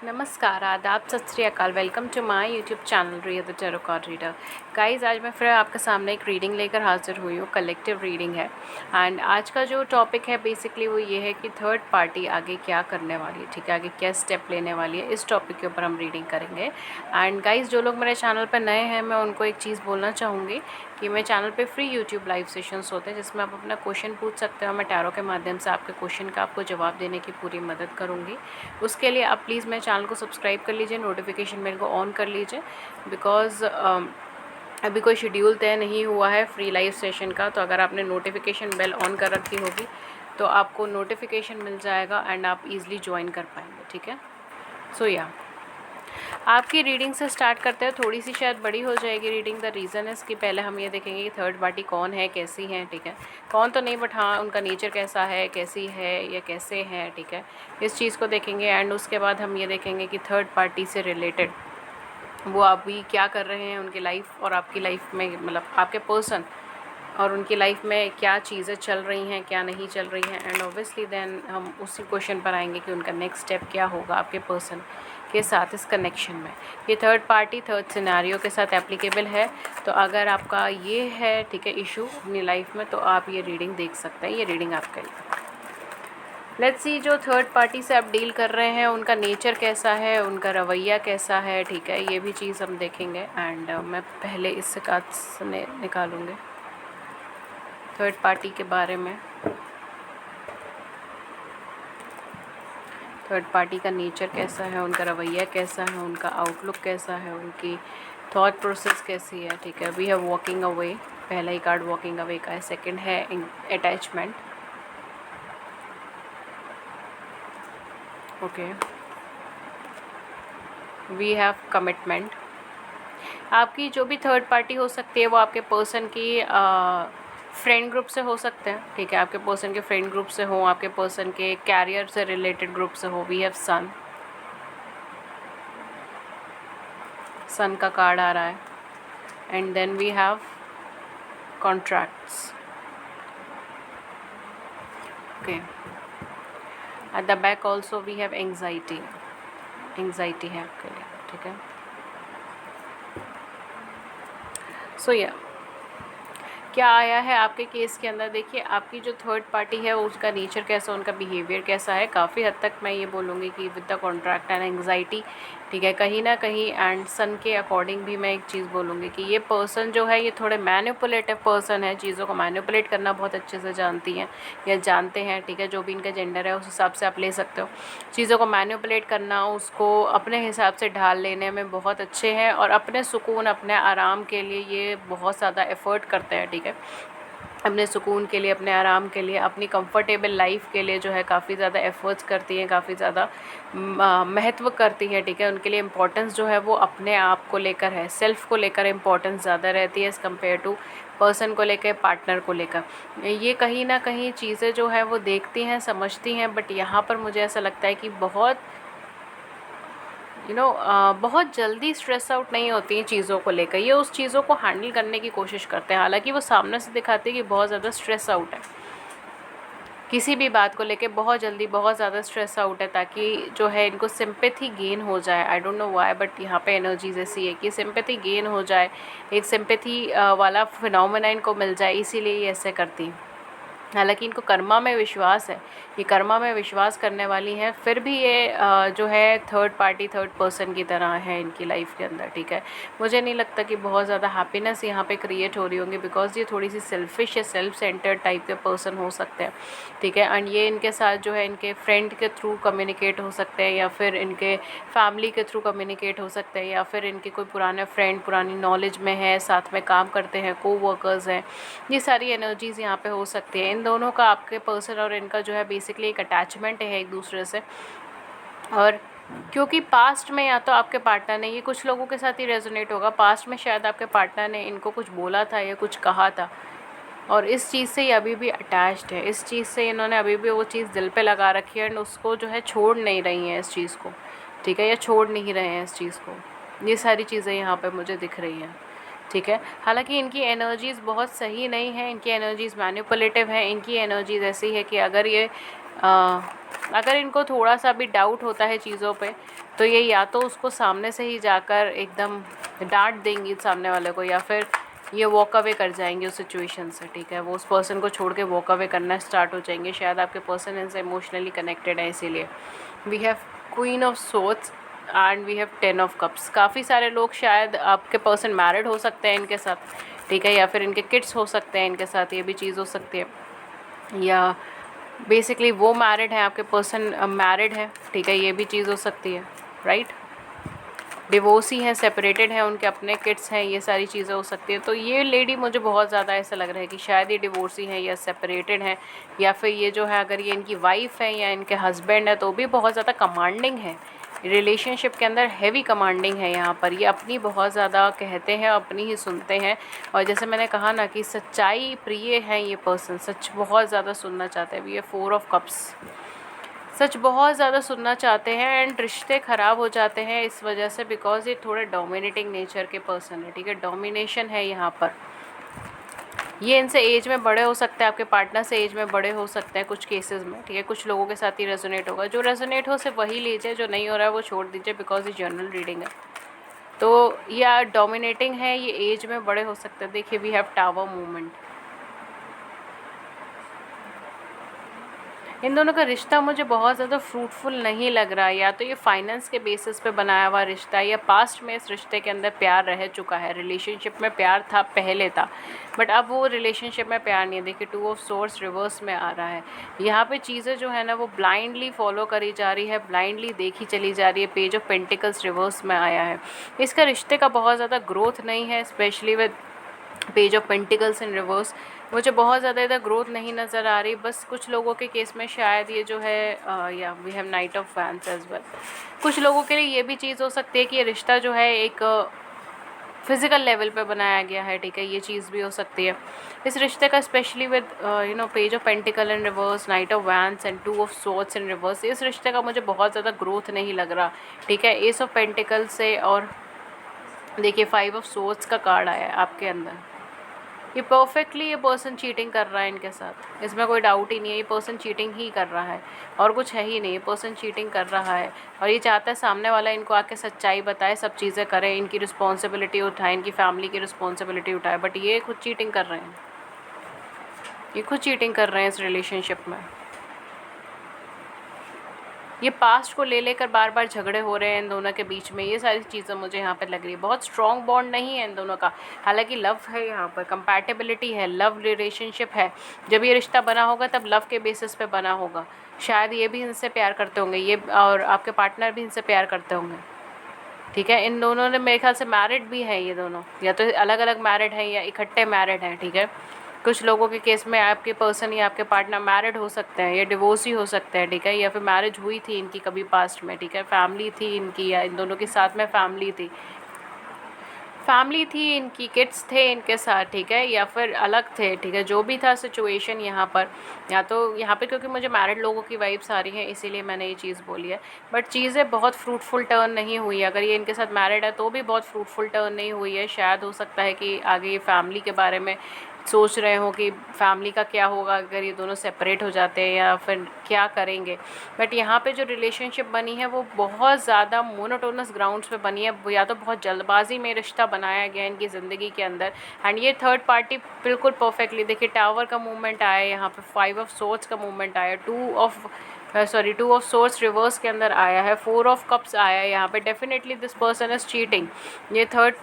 नमस्कार, आदाब, सत श्री अकाल। Welcome to my YouTube channel Riya the tarot card reader. Guys, आज मैं फिर आपके सामने एक रीडिंग लेकर हाजिर हुई हूँ। कलेक्टिव रीडिंग है एंड आज का जो टॉपिक है बेसिकली वो ये है कि थर्ड पार्टी आगे क्या करने वाली है, ठीक है, आगे क्या स्टेप लेने वाली है। इस टॉपिक के ऊपर हम रीडिंग करेंगे। एंड गाइस, जो लोग मेरे चैनल पर नए हैं, मैं उनको एक चीज़ बोलना चाहूँगी कि मेरे चैनल पे फ्री यूट्यूब लाइव सेशंस होते हैं जिसमें आप अपना क्वेश्चन पूछ सकते हो। मैं टैरो के माध्यम से आपके क्वेश्चन का आपको जवाब देने की पूरी मदद करूँगी। उसके लिए आप प्लीज़ मेरे चैनल को सब्सक्राइब कर लीजिए, नोटिफिकेशन बेल को ऑन कर लीजिए। बिकॉज़ अभी कोई शेड्यूल तय नहीं हुआ है फ्री लाइव सेशन का, तो अगर आपने नोटिफिकेशन बेल ऑन कर रखी होगी तो आपको नोटिफिकेशन मिल जाएगा एंड आप ईज़िली ज्वाइन कर पाएंगे, ठीक है। सो या आपकी रीडिंग से स्टार्ट करते हैं। थोड़ी सी शायद बड़ी हो जाएगी रीडिंग। द रीज़न इज़ कि पहले हम ये देखेंगे कि थर्ड पार्टी कौन है, कैसी है, ठीक है। कौन तो नहीं, बट हाँ, उनका नेचर कैसा है, कैसी है या कैसे है, ठीक है। इस चीज़ को देखेंगे एंड उसके बाद हम ये देखेंगे कि थर्ड पार्टी से रिलेटेड वो अभी क्या कर रहे हैं उनकी लाइफ और आपकी लाइफ में, मतलब आपके पर्सन और उनकी लाइफ में क्या चीज़ें चल रही हैं, क्या नहीं चल रही हैं। एंड ऑब्वियसली देन हम उसी क्वेश्चन पर आएंगे कि उनका नेक्स्ट स्टेप क्या होगा आपके पर्सन के साथ इस कनेक्शन में। ये थर्ड पार्टी थर्ड सिनेरियो के साथ एप्लीकेबल है। तो अगर आपका ये है, ठीक है, इशू अपनी लाइफ में, तो आप ये रीडिंग देख सकते हैं। ये रीडिंग आपके लिए। लेट्स सी, जो थर्ड पार्टी से आप डील कर रहे हैं उनका नेचर कैसा है, उनका रवैया कैसा है, ठीक है, ये भी चीज़ हम देखेंगे। एंड मैं पहले इससे कार्ड्स निकालूंगे थर्ड पार्टी के बारे में। थर्ड पार्टी का नेचर कैसा है, उनका रवैया कैसा है, उनका आउटलुक कैसा है, उनकी थॉट प्रोसेस कैसी है, ठीक है। वी हैव वॉकिंग अवे, पहला ही कार्ड वॉकिंग अवे का है। सेकंड है attachment, okay. We have commitment. आपकी जो भी थर्ड पार्टी हो सकती है वो आपके पर्सन की फ्रेंड ग्रुप से हो सकते हैं, ठीक है। आपके पर्सन के फ्रेंड ग्रुप से हो, आपके पर्सन के कैरियर से रिलेटेड ग्रुप से हो। वी हैव सन, सन का कार्ड आ रहा है। And then we have contracts, okay. At the back also we have anxiety, anxiety है आपके लिए, ठीक है। सो या क्या आया है आपके केस के अंदर, देखिए आपकी जो थर्ड पार्टी है उसका नेचर कैसा, उनका बिहेवियर कैसा है। काफ़ी हद तक मैं ये बोलूँगी कि with the contract and anxiety, ठीक है, कहीं ना कहीं। एंड सन के अकॉर्डिंग भी मैं एक चीज़ बोलूँगी कि ये पर्सन जो है ये थोड़े मैनिपुलेटिव पर्सन है, चीज़ों को मैनिपुलेट करना बहुत अच्छे से जानती हैं या जानते हैं, ठीक है। जो भी इनका जेंडर है उस हिसाब से आप ले सकते हो। चीज़ों को मैनिपुलेट करना, उसको अपने हिसाब से ढाल लेने में बहुत अच्छे हैं और अपने सुकून, अपने आराम के लिए ये बहुत ज़्यादा एफ़र्ट करते हैं, ठीक है। अपने सुकून के लिए, अपने आराम के लिए, अपनी कंफर्टेबल लाइफ के लिए जो है काफ़ी ज़्यादा एफ़र्ट्स करती हैं, काफ़ी ज़्यादा महत्व करती हैं, ठीक है। उनके लिए इम्पोर्टेंस जो है वो अपने आप को लेकर है, सेल्फ़ को लेकर इम्पोर्टेंस ज़्यादा रहती है एज़ कम्पेयर टू पर्सन को लेकर, पार्टनर को लेकर। ये कहीं ना कहीं चीज़ें जो है वो देखती हैं, समझती हैं, बट यहाँ पर मुझे ऐसा लगता है कि बहुत बहुत जल्दी स्ट्रेस आउट नहीं होती हैं चीज़ों को लेकर। ये उस चीज़ों को हैंडल करने की कोशिश करते हैं, हालांकि वो सामने से दिखाते हैं कि बहुत ज़्यादा स्ट्रेस आउट है किसी भी बात को लेके, बहुत जल्दी बहुत ज़्यादा स्ट्रेस आउट है, ताकि जो है इनको सिंपैथी गेन हो जाए। I don't know why, but यहाँ पे एनर्जीज ऐसी है कि सिंपैथी गेन हो जाए, एक सिंपैथी वाला फिनोमेना इनको मिल जाए, इसीलिए ये ऐसे करती हैं। हालांकि इनको कर्मा में विश्वास है, ये कर्मा में विश्वास करने वाली हैं, फिर भी ये जो है थर्ड पार्टी थर्ड पर्सन की तरह है इनकी लाइफ के अंदर, ठीक है। मुझे नहीं लगता कि बहुत ज़्यादा हैप्पीनेस यहाँ पे क्रिएट हो रही होंगी, बिकॉज ये थोड़ी सी सेल्फिश या सेल्फ सेंटर्ड टाइप के पर्सन हो सकते हैं, ठीक है। एंड ये इनके साथ जो है इनके फ्रेंड के थ्रू कम्युनिकेट हो सकते हैं, या फिर इनके फैमिली के थ्रू कम्युनिकेट हो सकते हैं, या फिर इनके कोई पुराने फ्रेंड पुरानी नॉलेज में है, साथ में काम करते हैं, को वर्कर्स हैं। ये सारी एनर्जीज़ यहाँ पे हो सकती है। इन दोनों का, आपके पर्सन और इनका जो है बेसिकली एक अटैचमेंट है एक दूसरे से। और क्योंकि पास्ट में या तो आपके पार्टनर ने, ये कुछ लोगों के साथ ही रेजोनेट होगा, पास्ट में शायद आपके पार्टनर ने इनको कुछ बोला था या कुछ कहा था, और इस चीज़ से ये अभी भी अटैच्ड है, इस चीज़ से इन्होंने अभी भी वो चीज़ दिल पे लगा रखी है एंड उसको जो है छोड़ नहीं रही हैं इस चीज़ को, ठीक है, या छोड़ नहीं रहे हैं इस चीज़ को। ये सारी चीज़ें यहाँ पे मुझे दिख रही हैं, ठीक है। हालाँकि इनकी एनर्जीज़ बहुत सही नहीं है, इनकी एनर्जीज़ मैनिपुलेटिव हैं, इनकी एनर्जीज़ ऐसी है कि अगर इनको थोड़ा-सा भी डाउट होता है चीज़ों पे, तो ये या तो उसको सामने से ही जाकर एकदम डाँट देंगी सामने वाले को, या फिर ये वॉक अवे कर जाएँगे उस सिचुएशन से, ठीक है। वो उस पर्सन को छोड़ के वॉक अवे करना स्टार्ट हो जाएँगे। शायद आपके पर्सन इनसे इमोशनली कनेक्टेड है इसीलिए। We have queen of swords and we have 10 of cups. काफ़ी सारे लोग, शायद आपके पर्सन मैरिड हो सकते हैं इनके साथ, ठीक है, या फिर इनके किड्स हो सकते हैं इनके साथ, ये भी चीज़ हो सकती है। या बेसिकली वो मैरिड है, आपके पर्सन मैरिड है, ठीक है, ये भी चीज़ हो सकती है, राइट। डिवोर्सी हैं, सेपरेटेड हैं, उनके अपने किड्स हैं, ये सारी चीज़ें हो सकती है। तो ये लेडी मुझे बहुत ज़्यादा ऐसा लग रहा है कि शायद ये डिवोर्सी हैं या सेपरेटेड हैं, या फिर ये जो है अगर ये इनकी वाइफ है या इनके हस्बैंड है तो भी बहुत ज़्यादा कमांडिंग है रिलेशनशिप के अंदर, हैवी कमांडिंग है यहाँ पर। ये अपनी बहुत ज़्यादा कहते हैं, अपनी ही सुनते हैं। और जैसे मैंने कहा ना कि सच्चाई प्रिय हैं ये पर्सन, सच बहुत ज़्यादा सुनना चाहते हैं। ये 4 ऑफ कप्स, सच बहुत ज़्यादा सुनना चाहते हैं एंड रिश्ते ख़राब हो जाते हैं इस वजह से, बिकॉज ये थोड़े डोमिनेटिंग नेचर के पर्सन है, ठीक है। डोमिनेशन है यहाँ पर। ये इनसे एज में बड़े हो सकते हैं, आपके पार्टनर से एज में बड़े हो सकते हैं कुछ केसेस में, ठीक है। कुछ लोगों के साथ ही रेजोनेट होगा, जो रेजोनेट हो सिर्फ वही लीजिए, जो नहीं हो रहा है वो छोड़ दीजिए, बिकॉज ये जनरल रीडिंग है। तो या डोमिनेटिंग है, ये एज में बड़े हो सकते हैं। देखिए वी हैव टावर मूवमेंट। इन दोनों का रिश्ता मुझे बहुत ज़्यादा फ्रूटफुल नहीं लग रहा है। या तो ये फाइनेंस के बेसिस पे बनाया हुआ रिश्ता है, या पास्ट में इस रिश्ते के अंदर प्यार रह चुका है। रिलेशनशिप में प्यार था, पहले था, बट अब वो रिलेशनशिप में प्यार नहीं है। देखिए 2 ऑफ सोर्स रिवर्स में आ रहा है। यहाँ पे चीज़ें जो है ना वो ब्लाइंडली फॉलो करी जा रही है, ब्लाइंडली देखी चली जा रही है। पेज ऑफ पेंटिकल्स रिवर्स में आया है। इसका रिश्ते का बहुत ज़्यादा ग्रोथ नहीं है, specially with page of pentacles in reverse. मुझे बहुत ज़्यादा इधर ग्रोथ नहीं नज़र आ रही। बस कुछ लोगों के केस में शायद ये जो है या we have knight of fans as well. कुछ लोगों के लिए ये भी चीज़ हो सकती है कि ये रिश्ता जो है एक फिज़िकल लेवल पे बनाया गया है, ठीक है, ये चीज़ भी हो सकती है इस रिश्ते का, specially with page of pentacle in reverse, night of vents and 2 of swords in reverse. इस रिश्ते का मुझे बहुत ज़्यादा ग्रोथ नहीं लग रहा, ठीक है। एस ऑफ पेंटिकल से, और देखिए 5 ऑफ सोर्ड्स का कार्ड आया है आपके अंदर। ये परफेक्टली ये पर्सन चीटिंग कर रहा है इनके साथ, इसमें कोई डाउट ही नहीं है। ये पर्सन चीटिंग ही कर रहा है और कुछ है ही नहीं। ये पर्सन चीटिंग कर रहा है और ये चाहता है सामने वाला इनको आके सच्चाई बताए, सब चीज़ें करे, इनकी रिस्पॉन्सिबिलिटी उठाए, इनकी फैमिली की रिस्पॉन्सिबिलिटी उठाए, बट ये खुद चीटिंग कर रहे हैं। ये खुद चीटिंग कर रहे हैं इस रिलेशनशिप में। ये पास्ट को ले लेकर बार बार झगड़े हो रहे हैं इन दोनों के बीच में। ये सारी चीज़ें मुझे यहाँ पर लग रही है। बहुत स्ट्रॉन्ग बॉन्ड नहीं है इन दोनों का। हालांकि लव है, यहाँ पर कंपैटिबिलिटी है, लव रिलेशनशिप है। जब ये रिश्ता बना होगा तब लव के बेसिस पे बना होगा। शायद ये भी इनसे प्यार करते होंगे, ये और आपके पार्टनर भी इनसे प्यार करते होंगे, ठीक है। इन दोनों ने मेरे ख्याल से मैरिड भी है, ये दोनों या तो अलग अलग मैरिड हैं या इकट्ठे मैरिड हैं, ठीक है। कुछ लोगों के केस में आपके पर्सन या आपके पार्टनर मैरिड हो सकते हैं या डिवोर्सी हो सकते हैं, ठीक है, या फिर मैरिज हुई थी इनकी कभी पास्ट में, ठीक है, फैमिली थी इनकी, या इन दोनों के साथ में फैमिली थी इनकी, किड्स थे इनके साथ, ठीक है, या फिर अलग थे, ठीक है। जो भी था सिचुएशन यहाँ पर, या तो यहाँ पे क्योंकि मुझे मैरिड लोगों की वाइब्स आ रही हैं इसीलिए मैंने ये चीज़ बोली है, बट चीज़ें बहुत फ्रूटफुल टर्न नहीं हुई है। अगर ये इनके साथ मैरिड है तो भी बहुत फ्रूटफुल टर्न नहीं हुई है। शायद हो सकता है कि आगे ये फैमिली के बारे में सोच रहे हो कि फैमिली का क्या होगा अगर ये दोनों सेपरेट हो जाते हैं, या फिर क्या करेंगे। बट यहाँ पे जो रिलेशनशिप बनी है वो बहुत ज़्यादा मोनोटोनस ग्राउंड्स पे बनी है, या तो बहुत जल्दबाजी में रिश्ता बनाया गया है इनकी ज़िंदगी के अंदर। एंड ये थर्ड पार्टी बिल्कुल परफेक्टली, देखिए टावर का मूवमेंट आया है यहाँ पे, 5 ऑफ सोर्ड्स का मूवमेंट आया, 2 ऑफ सोर्ड्स रिवर्स के अंदर आया है, 4 ऑफ कप्स आया है यहाँ पे। Definitely this person is cheating. ये थर्ड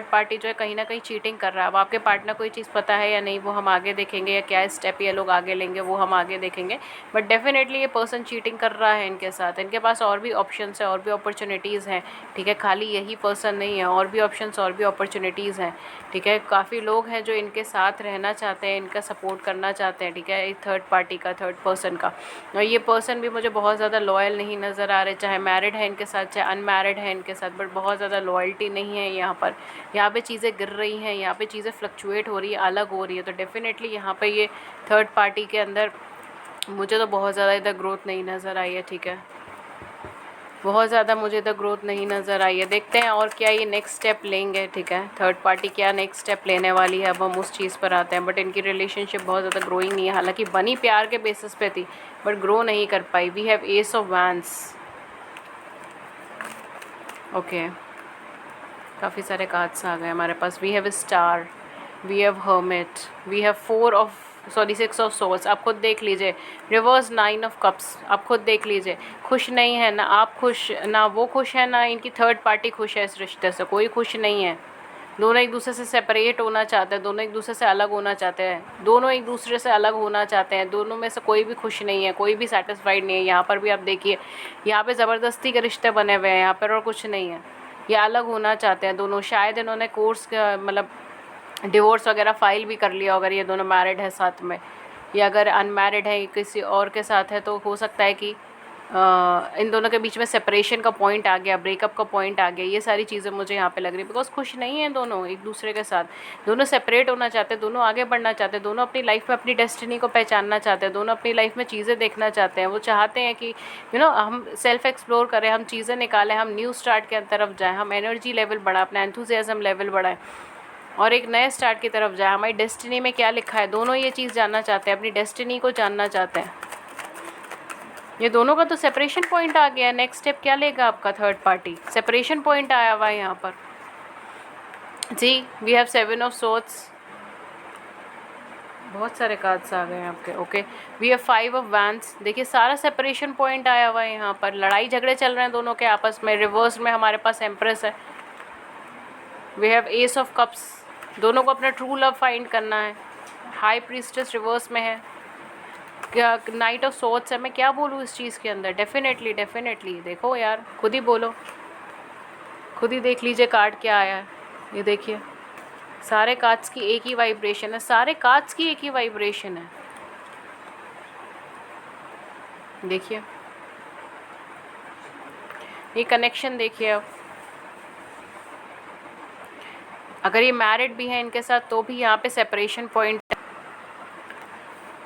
पार्टी जो है कहीं ना कहीं चीटिंग कर रहा है। अब आपके पार्टनर को ये चीज़ पता है या नहीं वो हम आगे देखेंगे, या क्या स्टेप ये लोग आगे लेंगे वो हम आगे देखेंगे, बट डेफिनेटली ये पर्सन चीटिंग कर रहा है इनके साथ। इनके पास और भी ऑप्शंस है, और भी अपॉर्चुनिटीज़ हैं, ठीक है, खाली यही पर्सन नहीं है, और भी ऑप्शंस और भी अपॉर्चुनिटीज़ हैं, ठीक है। काफ़ी लोग हैं जो इनके साथ रहना चाहते हैं, इनका सपोर्ट करना चाहते हैं, ठीक है, एक थर्ड पार्टी का, थर्ड पर्सन का। और ये पर्सन भी मुझे बहुत ज़्यादा लॉयल नहीं नज़र आ रहे, चाहे मैरिड है इनके साथ चाहे अनमैरिड है इनके साथ, बट बहुत ज़्यादा लॉयल्टी नहीं है यहाँ पर। यहाँ पे चीज़ें गिर रही हैं, यहाँ पे चीज़ें फ्लक्चुएट हो रही है, अलग हो रही है। तो डेफिनेटली यहाँ पे ये थर्ड पार्टी के अंदर मुझे तो बहुत ज़्यादा इधर ग्रोथ नहीं नज़र आई है, ठीक है। बहुत ज़्यादा मुझे तो ग्रोथ नहीं नज़र आई है। देखते हैं और क्या ये नेक्स्ट स्टेप लेंगे, ठीक है। थर्ड पार्टी क्या नेक्स्ट स्टेप लेने वाली है, अब हम उस चीज़ पर आते हैं। बट इनकी रिलेशनशिप बहुत ज़्यादा ग्रोइंग नहीं है, हालांकि बनी प्यार के बेसिस पे थी बट ग्रो नहीं कर पाई। We have ace of wands, okay, काफ़ी सारे कार्ड्स आ गए हमारे पास। We have star, we have hermit, we have 6 of swords. आप खुद देख लीजिए, रिवर्स 9 ऑफ कप्स, आप खुद देख लीजिए। खुश नहीं है ना आप, खुश ना वो खुश है, ना इनकी थर्ड पार्टी खुश है इस रिश्ते से, कोई खुश नहीं है। दोनों एक दूसरे से सेपरेट होना चाहते हैं, दोनों एक दूसरे से अलग होना चाहते हैं, दोनों एक दूसरे से अलग होना चाहते हैं। दोनों में से कोई भी खुश नहीं है, कोई भी सेटिस्फाइड नहीं है। यहाँ पर भी आप देखिए, यहाँ पे ज़बरदस्ती के रिश्ते बने हुए हैं यहाँ पर, और कुछ नहीं है। ये अलग होना चाहते हैं दोनों। शायद इन्होंने कोर्स मतलब डिवोर्स वगैरह फाइल भी कर लिया अगर ये दोनों मैरिड है साथ में, या अगर अनमैरिड है किसी और के साथ है तो हो सकता है कि इन दोनों के बीच में सेपरेशन का पॉइंट आ गया, ब्रेकअप का पॉइंट आ गया। ये सारी चीज़ें मुझे यहाँ पे लग रही है, बिकॉज खुश नहीं है दोनों एक दूसरे के साथ। दोनों सेपरेट होना चाहते हैं, दोनों आगे बढ़ना चाहते हैं, दोनों अपनी लाइफ में अपनी डेस्टिनी को पहचानना चाहते हैं, दोनों अपनी लाइफ में चीज़ें देखना चाहते हैं। वो चाहते हैं कि हम सेल्फ एक्सप्लोर करें, हम चीज़ें निकालें, हम न्यू स्टार्ट की तरफ जाएँ, हम एनर्जी लेवल बढ़ाएं, अपना एंथुजियाज्म लेवल बढ़ाएं और एक नए स्टार्ट की तरफ जाए। हमारी डेस्टिनी में क्या लिखा है, दोनों ये चीज़ जानना चाहते हैं, अपनी डेस्टिनी को जानना चाहते हैं। ये दोनों का तो सेपरेशन पॉइंट आ गया है। नेक्स्ट स्टेप क्या लेगा आपका थर्ड पार्टी, सेपरेशन पॉइंट आया हुआ है यहाँ पर जी। वी हैव 7 ऑफ सोर्ड्स, बहुत सारे कार्ड्स आ गए हैं आपके, okay. We have 5 of wands, देखिए सारा सेपरेशन पॉइंट आया हुआ है यहाँ पर। लड़ाई झगड़े चल रहे हैं दोनों के आपस में। रिवर्स में हमारे पास एम्प्रेस है। We have ace of cups, दोनों को अपना ट्रू लव फाइंड करना है। हाई प्रीस्टेस रिवर्स में है, क्या नाइट ऑफ सोर्ड्स है। मैं क्या बोलूँ इस चीज़ के अंदर, डेफिनेटली देखो यार, खुद ही बोलो, खुद ही देख लीजिए कार्ड क्या आया है। ये देखिए सारे कार्ड्स की एक ही वाइब्रेशन है, सारे कार्ड्स की एक ही वाइब्रेशन है। देखिए ये कनेक्शन देखिए। अब अगर ये मैरिड भी है इनके साथ तो भी यहाँ पे सेपरेशन पॉइंट,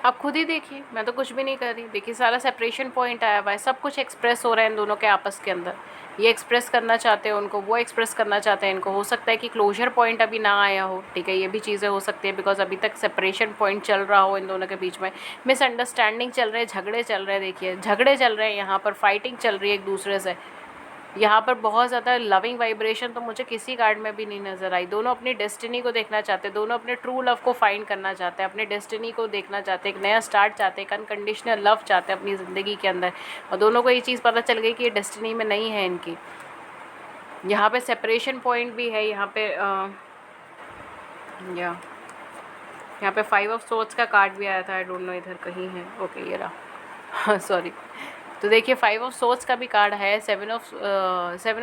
आप खुद ही देखिए, मैं तो कुछ भी नहीं कर रही। देखिए सारा सेपरेशन पॉइंट आया हुआ है, सब कुछ एक्सप्रेस हो रहा है इन दोनों के आपस के अंदर। ये एक्सप्रेस करना चाहते हैं उनको, वो एक्सप्रेस करना चाहते हैं इनको। हो सकता है कि क्लोजर पॉइंट अभी ना आया हो, ठीक है, ये भी चीज़ें हो सकती है, बिकॉज अभी तक सेपरेशन पॉइंट चल रहा हो इन दोनों के बीच में। मिसअंडरस्टैंडिंग चल रहे हैं, झगड़े चल रहे हैं। देखिए झगड़े चल रहे हैं यहाँ पर, फाइटिंग चल रही है एक दूसरे से। यहाँ पर बहुत ज़्यादा लविंग वाइब्रेशन तो मुझे किसी कार्ड में भी नहीं नज़र आई। दोनों अपनी डेस्टिनी को देखना चाहते हैं, दोनों अपने ट्रू लव को फाइंड करना चाहते हैं, अपने डेस्टिनी को देखना चाहते हैं, एक नया स्टार्ट चाहते हैं, एक अनकंडीशनल लव चाहते हैं अपनी ज़िंदगी के अंदर। और दोनों को ये चीज़ पता चल गई कि ये डेस्टिनी में नहीं है इनकी। यहाँ पे सेपरेशन पॉइंट भी है, यहाँ पे यहाँ पे 5 ऑफ सोर्ड्स का कार्ड भी आया था। आई डोंट नो इधर कहीं है, ओके ये रहा सॉरी। तो देखिए 5 ऑफ सोर्ड्स का भी कार्ड है, 7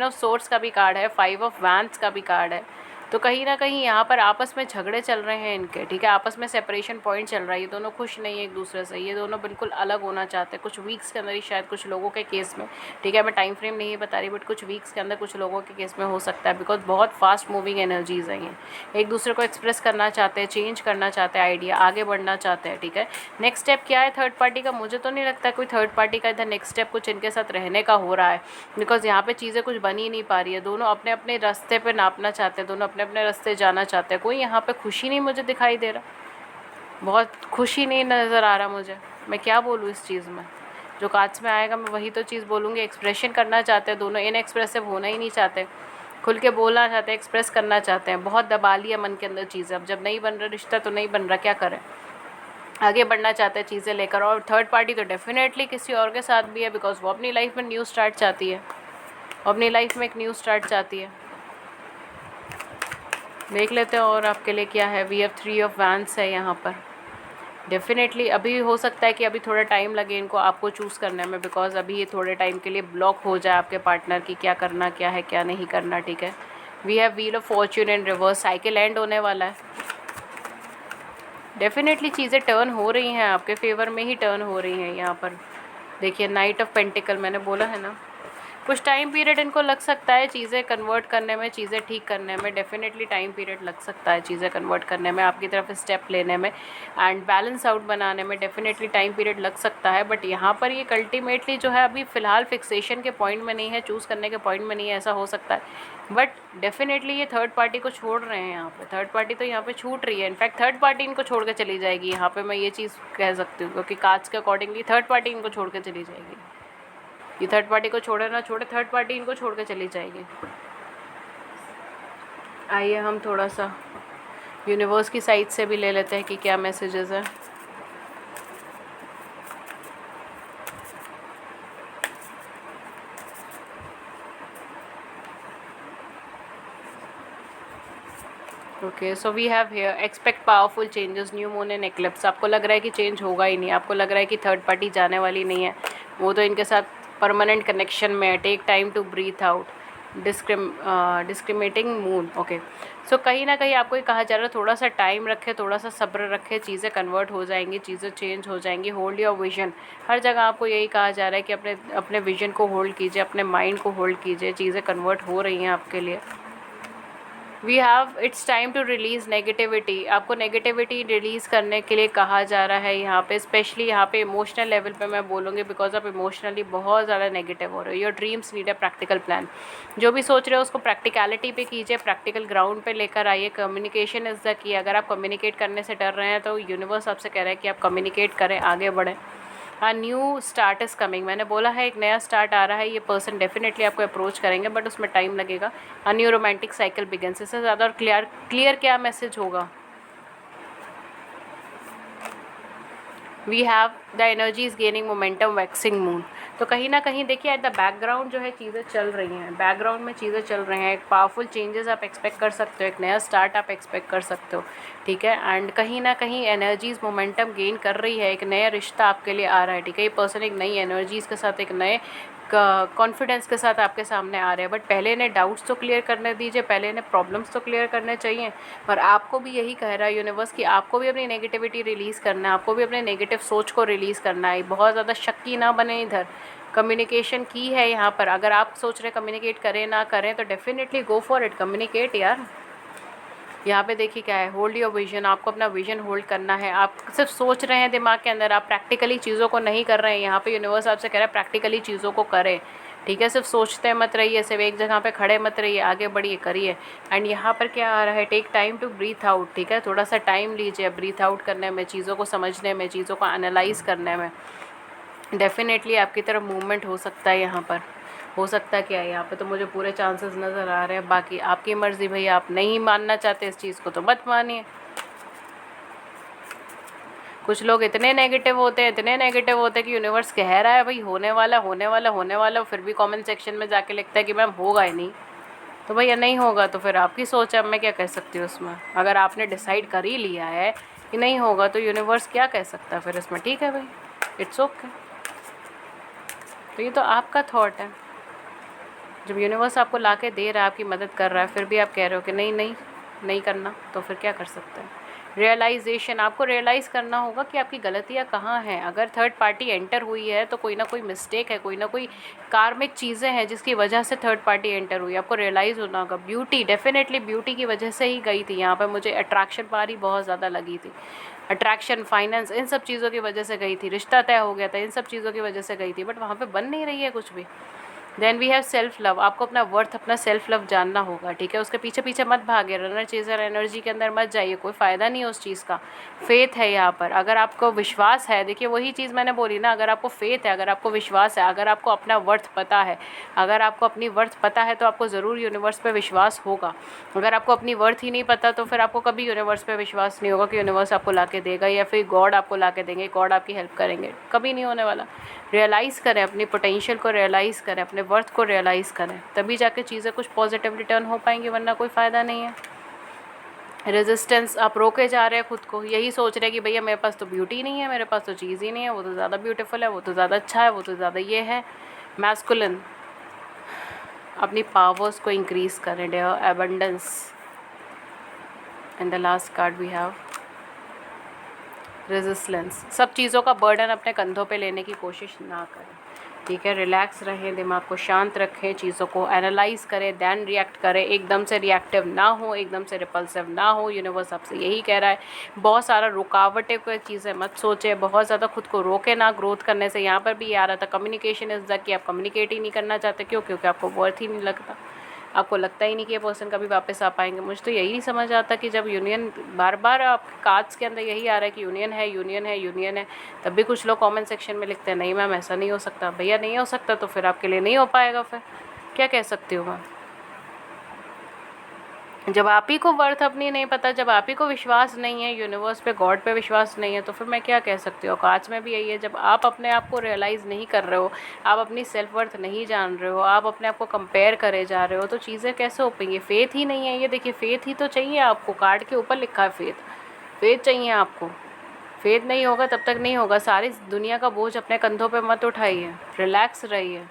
ऑफ सोर्ड्स का भी कार्ड है, 5 ऑफ वैंड्स का भी कार्ड है। तो कहीं ना कहीं यहाँ पर आपस में झगड़े चल रहे हैं इनके, ठीक है, आपस में सेपरेशन पॉइंट चल रहा है। ये दोनों खुश नहीं है एक दूसरे से, ये दोनों बिल्कुल अलग होना चाहते हैं कुछ वीक्स के अंदर ही, शायद कुछ लोगों के केस में, ठीक है। मैं टाइम फ्रेम नहीं बता रही, बट कुछ वीक्स के अंदर कुछ लोगों के केस में हो सकता है, बिकॉज बहुत फास्ट मूविंग एनर्जीज हैं ये। एक दूसरे को एक्सप्रेस करना चाहते हैं, चेंज करना चाहते हैं, आइडिया आगे बढ़ना चाहते हैं, ठीक है। नेक्स्ट स्टेप क्या है थर्ड पार्टी का, मुझे तो नहीं लगता कोई थर्ड पार्टी का इधर नेक्स्ट स्टेप कुछ इनके साथ रहने का हो रहा है, बिकॉज यहाँ पे चीज़ें कुछ बन ही नहीं पा रही है। दोनों अपने अपने रास्ते पे नापना चाहते हैं, दोनों अपने अपने रास्ते जाना चाहते हैं। कोई यहाँ पे खुशी नहीं मुझे दिखाई दे रहा, बहुत खुशी नहीं नज़र आ रहा मुझे। मैं क्या बोलूँ इस चीज़ में, जो कार्ड्स में आएगा मैं वही तो चीज़ बोलूँगी। एक्सप्रेशन करना चाहते हैं दोनों, इनएक्सप्रेसिव होना ही नहीं चाहते, खुल के बोलना चाहते हैं, एक्सप्रेस करना चाहते हैं। बहुत दबा लिया मन के अंदर चीज़ें, अब जब नहीं बन रहा रिश्ता तो नहीं बन रहा, क्या करें, आगे बढ़ना चाहते हैं चीज़ें लेकर। और थर्ड पार्टी तो डेफिनेटली किसी और के साथ भी है, बिकॉज वो अपनी लाइफ में न्यू स्टार्ट चाहती है, वो अपनी लाइफ में एक न्यू स्टार्ट चाहती है। देख लेते हैं और आपके लिए क्या है। वी हैव 3 ऑफ वैंड्स है यहाँ पर। डेफिनेटली अभी हो सकता है कि अभी थोड़ा टाइम लगे इनको आपको चूज़ करने में, बिकॉज अभी ये थोड़े टाइम के लिए ब्लॉक हो जाए आपके पार्टनर की, क्या करना क्या है क्या नहीं करना, ठीक है। We have wheel of fortune in reverse, cycle end होने वाला है। डेफिनेटली चीज़ें टर्न हो रही हैं आपके फेवर में ही, टर्न हो रही हैं यहाँ पर। देखिए नाइट ऑफ पेंटिकल, मैंने बोला है ना, कुछ टाइम पीरियड इनको लग सकता है चीज़ें कन्वर्ट करने में, चीज़ें ठीक करने में, डेफिनेटली टाइम पीरियड लग सकता है चीज़ें कन्वर्ट करने में, आपकी तरफ स्टेप लेने में एंड बैलेंस आउट बनाने में डेफिनेटली टाइम पीरियड लग सकता है। बट यहाँ पर ये अल्टीमेटली जो है अभी फ़िलहाल फिक्सेशन के पॉइंट में नहीं है, चूज़ करने के पॉइंट में नहीं है, ऐसा हो सकता है। बट डेफिनेटली ये थर्ड पार्टी को छोड़ रहे हैं यहाँ पे, थर्ड पार्टी तो यहाँ पे छूट रही है। इनफैक्ट थर्ड पार्टी इनको छोड़ के चली जाएगी, यहाँ पे मैं ये चीज़ कह सकती हूँ, क्योंकि कार्ड्स के अकॉर्डिंगली थर्ड पार्टी इनको छोड़ के चली जाएगी। ये थर्ड पार्टी को छोड़े ना छोड़े, थर्ड पार्टी इनको छोड़ के चली जाएगी। आइए हम थोड़ा सा यूनिवर्स की साइड से भी ले लेते हैं कि क्या मैसेजेस हैं। Okay, so we have here expect powerful changes, new moon and eclipse. आपको लग रहा है कि चेंज होगा ही नहीं, आपको लग रहा है कि थर्ड पार्टी जाने वाली नहीं है, वो तो इनके साथ परमानेंट कनेक्शन में है। Take time to breathe out, discriminating moon. Okay, so कहीं ना कहीं आपको ये कहा जा रहा है थोड़ा सा टाइम रखे, थोड़ा सा सब्र रखे, चीज़ें कन्वर्ट हो जाएंगी, चीज़ें चेंज हो जाएंगी। होल्ड योर विजन, हर जगह आपको यही कहा जा रहा है कि अपने अपने विजन को होल्ड कीजिए, अपने माइंड को होल्ड कीजिए, चीज़ें कन्वर्ट हो रही हैं आपके लिए। We have it's time to release negativity, आपको नेगेटिविटी रिलीज़ करने के लिए कहा जा रहा है यहाँ पे, स्पेशली यहाँ पे इमोशनल लेवल पे मैं बोलूँगी, बिकॉज आप इमोशनली बहुत ज़्यादा नेगेटिव हो रहे हो। Your dreams need a practical plan, जो भी सोच रहे हो उसको प्रैक्टिकलिटी पे कीजिए, प्रैक्टिकल ग्राउंड पे लेकर आइए। कम्युनिकेशन इज़ द की, अगर आप कम्युनिकेट करने से डर रहे हैं तो यूनिवर्स आपसे कह रहा है कि आप कम्युनिकेट करें, आगे बढ़ें। न्यू स्टार्ट इज़ कमिंग, मैंने बोला है एक नया स्टार्ट आ रहा है, ये पर्सन डेफिनेटली आपको अप्रोच करेंगे बट उसमें टाइम लगेगा। न्यू रोमांटिक साइकिल बिगिंस, इससे ज़्यादा और क्लियर क्या मैसेज होगा। We have the energy is gaining momentum, waxing moon. तो कहीं ना कहीं देखिए एट द बैकग्राउंड जो है चीज़ें चल रही हैं, बैकग्राउंड में चीज़ें चल रही हैं, एक पावरफुल चेंजेस आप एक्सपेक्ट कर सकते हो, एक नया स्टार्ट आप एक्सपेक्ट कर सकते हो, ठीक है। एंड कहीं ना कहीं एनर्जीज मोमेंटम गेन कर रही है, एक नया रिश्ता आपके लिए आ रहा है, ठीक है। ये पर्सन एक नई एनर्जीज़ के साथ, एक नए कॉन्फिडेंस के साथ आपके सामने आ रहे हैं। बट पहले इन्हें डाउट्स तो क्लियर करने दीजिए, पहले इन्हें प्रॉब्लम्स तो क्लियर करने चाहिए। पर आपको भी यही कह रहा है यूनिवर्स कि आपको भी अपनी नेगेटिविटी रिलीज़ करना है, आपको भी अपने नेगेटिव सोच को रिलीज़ करना है। बहुत ज़्यादा शक्की ना बने इधर, कम्युनिकेशन की है यहाँ पर। अगर आप सोच रहे कम्युनिकेट करें ना करें तो definitely go for it, communicate यार। यहाँ पे देखिए क्या है, होल्ड योर विजन, आपको अपना विजन होल्ड करना है। आप सिर्फ सोच रहे हैं दिमाग के अंदर, आप प्रैक्टिकली चीज़ों को नहीं कर रहे हैं। यहाँ पे यूनिवर्स आपसे कह रहा है प्रैक्टिकली चीज़ों को करें, ठीक है। सिर्फ सोचते मत रहिए, सिर्फ एक जगह पे खड़े मत रहिए, आगे बढ़िए, करिए। एंड यहाँ पर क्या आ रहा है, take time to breathe out, ठीक है। थोड़ा सा टाइम लीजिए ब्रीथ आउट करने में, चीज़ों को समझने में, चीज़ों को एनालाइज करने में। डेफिनेटली आपकी तरफ मूवमेंट हो सकता है यहाँ पर, हो सकता है क्या है यहाँ पे, तो मुझे पूरे चांसेस नज़र आ रहे हैं। बाकी आपकी मर्ज़ी भैया, आप नहीं मानना चाहते इस चीज़ को तो मत मानिए। कुछ लोग इतने नेगेटिव होते हैं, इतने नेगेटिव होते हैं कि यूनिवर्स कह रहा है भाई होने वाला होने वाला होने वाला, फिर भी कमेंट सेक्शन में जाके लिखता है कि मैम होगा ही नहीं। तो भैया नहीं होगा तो फिर आपकी सोच है, अब मैं क्या कह सकती हूँ उसमें। अगर आपने डिसाइड कर ही लिया है कि नहीं होगा तो यूनिवर्स क्या कह सकता है फिर इसमें, ठीक है भाई, इट्स ओके। तो ये तो आपका थॉट है। जब यूनिवर्स आपको ला के दे रहा है, आपकी मदद कर रहा है, फिर भी आप कह रहे हो कि नहीं नहीं नहीं करना, तो फिर क्या कर सकते हैं। रियलाइजेशन, आपको रियलाइज़ करना होगा कि आपकी गलतियाँ कहाँ हैं। अगर थर्ड पार्टी एंटर हुई है तो कोई ना कोई मिस्टेक है, कोई ना कोई कार्मिक चीज़ें हैं जिसकी वजह से थर्ड पार्टी एंटर हुई है। आपको रियलाइज़ होना होगा। ब्यूटी, डेफिनेटली ब्यूटी की वजह से ही गई थी यहाँ पर, मुझे अट्रैक्शन पारी बहुत ज़्यादा लगी थी। अट्रैक्शन, फाइनेंस, इन सब चीज़ों की वजह से गई थी। रिश्ता तय हो गया था, इन सब चीज़ों की वजह से गई थी, बट वहाँ पे बन नहीं रही है कुछ भी। Then we have self love, आपको अपना वर्थ, अपना सेल्फ लव जानना होगा, ठीक है। उसके पीछे पीछे मत भागे, रनर चेजर एनर्जी के अंदर मत जाइए, कोई फ़ायदा नहीं है उस चीज़ का। फेथ है यहाँ पर, अगर आपको विश्वास है, देखिए वही चीज़ मैंने बोली ना, अगर आपको फेथ है, अगर आपको विश्वास है, अगर आपको अपना वर्थ पता है, अगर आपको अपनी वर्थ पता है तो आपको ज़रूर यूनिवर्स पे विश्वास होगा। अगर आपको अपनी वर्थ ही नहीं पता तो फिर आपको कभी यूनिवर्स पे विश्वास नहीं होगा कि यूनिवर्स आपको ला के देगा या फिर गॉड आपको ला के देंगे, गॉड आपकी हेल्प करेंगे, कभी नहीं होने वाला। रियलाइज़ करें, अपनी पोटेंशियल को रियलाइज़ करें, अपने वर्थ को रियलाइज़ करें, तभी जाके चीज़ें कुछ पॉजिटिव रिटर्न हो पाएंगी, वरना कोई फ़ायदा नहीं है। रेजिस्टेंस, आप रोके जा रहे हैं खुद को, यही सोच रहे हैं कि भैया मेरे पास तो ब्यूटी नहीं है, मेरे पास तो चीज़ ही नहीं है, वो तो ज़्यादा ब्यूटीफुल है, वो तो ज़्यादा अच्छा है, वो तो ज़्यादा ये है। मैस्कुलिन, अपनी पावर्स को इंक्रीज़ करें, dare abundance. And the last card we have resistance, सब चीज़ों का बर्डन अपने कंधों पे लेने की कोशिश ना करें, ठीक है। रिलैक्स रहें, दिमाग को शांत रखें, चीज़ों को एनालाइज करें, देन रिएक्ट करें। एकदम से रिएक्टिव ना हो, एकदम से रिपल्सिव ना हो। यूनिवर्स आपसे यही कह रहा है। बहुत सारा रुकावटें को चीज़ें मत सोचें, बहुत ज़्यादा खुद को रोके ना ग्रोथ करने से। यहाँ पर भी आ रहा था कम्युनिकेशन इज़ द कि आप कम्युनिकेट ही नहीं करना चाहते। क्यों? क्योंकि आपको वर्थ ही नहीं लगता, आपको लगता ही नहीं कि ये पर्सन कभी वापस आ पाएंगे। मुझे तो यही नहीं समझ आता कि जब यूनियन बार बार आपके कार्ड्स के अंदर यही आ रहा है कि यूनियन है, यूनियन है, यूनियन है, तब भी कुछ लोग कमेंट सेक्शन में लिखते हैं नहीं मैम ऐसा नहीं हो सकता। भैया नहीं हो सकता तो फिर आपके लिए नहीं हो पाएगा। फिर क्या कह सकती हूँ मैं? जब आप ही को वर्थ अपनी नहीं पता, जब आप ही को विश्वास नहीं है, यूनिवर्स पे, गॉड पे विश्वास नहीं है, तो फिर मैं क्या कह सकती हूँ। काज में भी यही है, जब आप अपने आप को रियलाइज़ नहीं कर रहे हो, आप अपनी सेल्फ वर्थ नहीं जान रहे हो, आप अपने आप को कंपेयर करे जा रहे हो, तो चीज़ें कैसे हो पाएंगी? फेथ ही नहीं है। ये देखिए, फेथ ही तो चाहिए आपको। कार्ड के ऊपर लिखा है फेथ, फेथ चाहिए आपको। फेथ नहीं होगा तब तक नहीं होगा। सारी दुनिया का बोझ अपने कंधों पे मत उठाइए, रिलैक्स रहिए,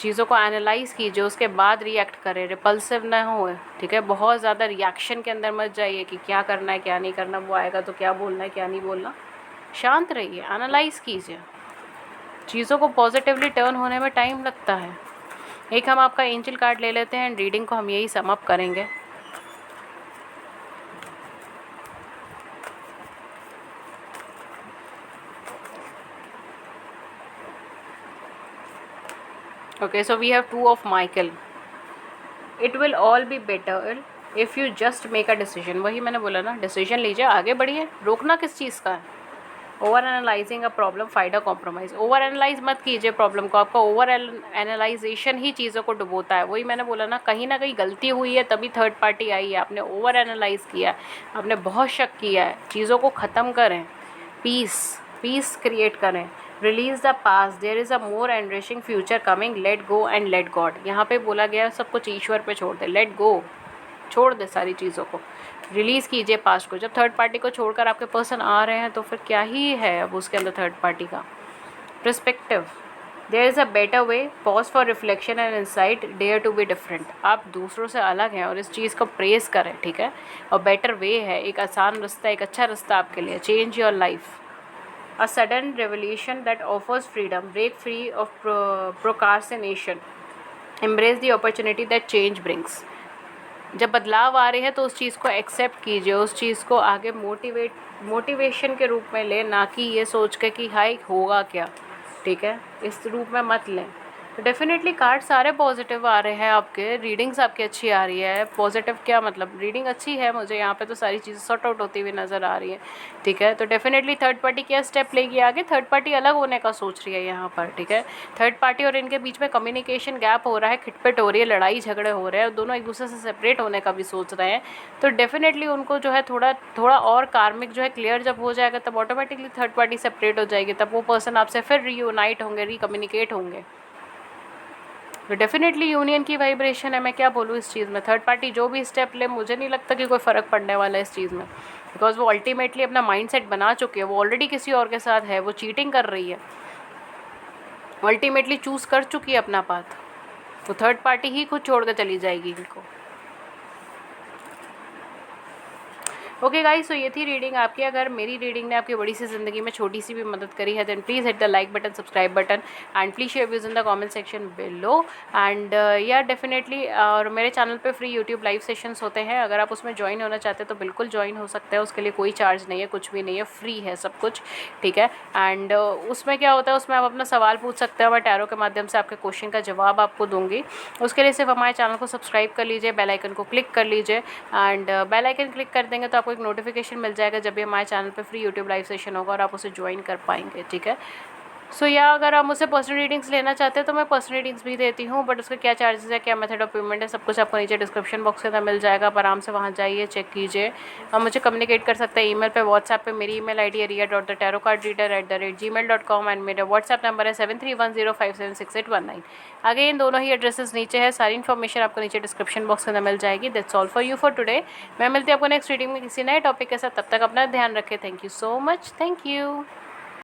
चीज़ों को एनालाइज़ कीजिए, उसके बाद रिएक्ट करें, रिपल्सिव ना हो, ठीक है। बहुत ज़्यादा रिएक्शन के अंदर मत जाइए कि क्या करना है क्या नहीं करना, वो आएगा तो क्या बोलना है क्या नहीं बोलना। शांत रहिए, एनालाइज़ कीजिए, चीज़ों को पॉजिटिवली टर्न होने में टाइम लगता है। एक हम आपका एंजल कार्ड ले लेते हैं, रीडिंग को हम यही सम अप करेंगे। Okay, so we have two of Michael. It will all be better if you just make a decision. वही मैंने बोला ना, डिसीजन लीजिए, आगे बढ़िए। रोकना किस चीज़ का है? Over analysing a problem, find a compromise. Over analyse मत कीजिए प्रॉब्लम को, आपका ओवर एनालाइजेशन ही चीज़ों को डुबोता है। वही मैंने बोला ना कहीं गलती हुई है तभी थर्ड पार्टी आई है। आपने ओवर एनालाइज किया, आपने बहुत शक किया है। चीज़ों को ख़त्म करें, पीस क्रिएट करें। Release the past, there is a more enriching future coming, let go and let God. यहाँ पे बोला गया है सब कुछ ईश्वर पे छोड़ दे, लेट गो, छोड़ दे सारी चीज़ों को, रिलीज़ कीजिए पास्ट को। जब थर्ड पार्टी को छोड़कर आपके पर्सन आ रहे हैं तो फिर क्या ही है अब उसके अंदर थर्ड पार्टी का। Perspective, there is a better way, pause for reflection and insight, dare to be different. आप दूसरों से अलग हैं और इस चीज़ को प्रेस करें, ठीक है। और बेटर वे है, एक आसान रास्ता, एक अच्छा रास्ता आपके लिए। Change your life, a sudden revelation that offers freedom, break free of procrastination, embrace the opportunity that change brings। जब बदलाव आ रहे हैं तो उस चीज़ को एक्सेप्ट कीजिए, उस चीज़ को आगे मोटिवेशन के रूप में लें, ना कि ये सोच के कि हाई होगा क्या, ठीक है, इस रूप में मत लें। तो डेफिनेटली कार्ड सारे पॉजिटिव आ रहे हैं आपके, रीडिंग्स आपकी अच्छी आ रही है। पॉजिटिव क्या मतलब, रीडिंग अच्छी है, मुझे यहाँ पे तो सारी चीज़ें सॉर्ट आउट होती हुई नज़र आ रही है, ठीक है। तो डेफिनेटली थर्ड पार्टी क्या स्टेप लेगी आगे, थर्ड पार्टी अलग होने का सोच रही है यहाँ पर, ठीक है। थर्ड पार्टी और इनके बीच में कम्युनिकेशन गैप हो रहा है, खिटपिट हो रही है, लड़ाई झगड़े हो रहे हैं, दोनों एक दूसरे से सेपरेट होने का भी सोच रहे हैं। तो डेफिनेटली उनको जो है थोड़ा और कार्मिक जो है क्लियर जब हो जाएगा तब ऑटोमेटिकली थर्ड पार्टी सेपरेट हो जाएगी, तब वो पर्सन आपसे फिर रीयूनाइट होंगे, रिकम्युनिकेट होंगे। तो डेफिनेटली यूनियन की वाइब्रेशन है। मैं क्या बोलूँ इस चीज़ में, थर्ड पार्टी जो भी स्टेप ले मुझे नहीं लगता कि कोई फ़र्क पड़ने वाला है इस चीज़ में, बिकॉज वो अल्टीमेटली अपना माइंडसेट बना चुकी है, वो ऑलरेडी किसी और के साथ है, वो चीटिंग कर रही है, अल्टीमेटली चूज़ कर चुकी है अपना पाथ। तो थर्ड पार्टी ही खुद छोड़ कर चली जाएगी इनको। ओके गाइस, सो ये थी रीडिंग आपकी। अगर मेरी रीडिंग ने आपकी बड़ी सी ज़िंदगी में छोटी सी भी मदद करी है then please hit the like button, subscribe button and please share views in the comment section below. And या डेफिनेटली, और मेरे चैनल पे फ्री यूट्यूब लाइव सेशंस होते हैं, अगर आप उसमें ज्वाइन होना चाहते हैं तो बिल्कुल ज्वाइन हो सकते हैं। उसके लिए कोई चार्ज नहीं है, कुछ भी नहीं है, फ्री है सब कुछ, ठीक है। एंड उसमें क्या होता है, उसमें आप अपना सवाल पूछ सकते हैं, मैं टैरो के माध्यम से आपके क्वेश्चन का जवाब आपको दूंगी। उसके लिए सिर्फ हमारे चैनल को सब्सक्राइब कर लीजिए, बेल आइकन को क्लिक कर लीजिए, एंड बेल आइकन क्लिक कर देंगे तो आपको एक नोटिफिकेशन मिल जाएगा जब भी हमारे चैनल पे फ्री यूट्यूब लाइव सेशन होगा और आप उसे ज्वाइन कर पाएंगे, ठीक है। सो या अगर आप मुझसे पर्सनल रीडिंग्स लेना चाहते हैं तो मैं पर्सनल रीडिंग्स भी देती हूँ, बट उसका क्या चार्जेस है, क्या मेथड ऑफ पेमेंट है, सब कुछ आपको नीचे डिस्क्रिप्शन बॉक्स के अंदर मिल जाएगा। आप आराम से वहाँ जाइए, चेक कीजिए। आप मुझे कम्युनिकेट कर सकते हैं ईमेल पे, व्हाट्सएप पे मेरी ईमेल आईडी है riya.thetarotcardreader@gmail.com एंड मेरा व्हाट्सएप नंबर है 7310576819। अगेन दोनों ही एड्रेसेस नीचे है, सारी इन्फॉर्मेशन आपको नीचे डिस्क्रिप्शन बॉक्स के अंदर मिल जाएगी। That's all for you for today. मैं मिलती हूँ आपको नेक्स्ट रीडिंग में किसी नए टॉपिक के साथ, तब तक अपना ध्यान रखें। Thank you so much, thank you.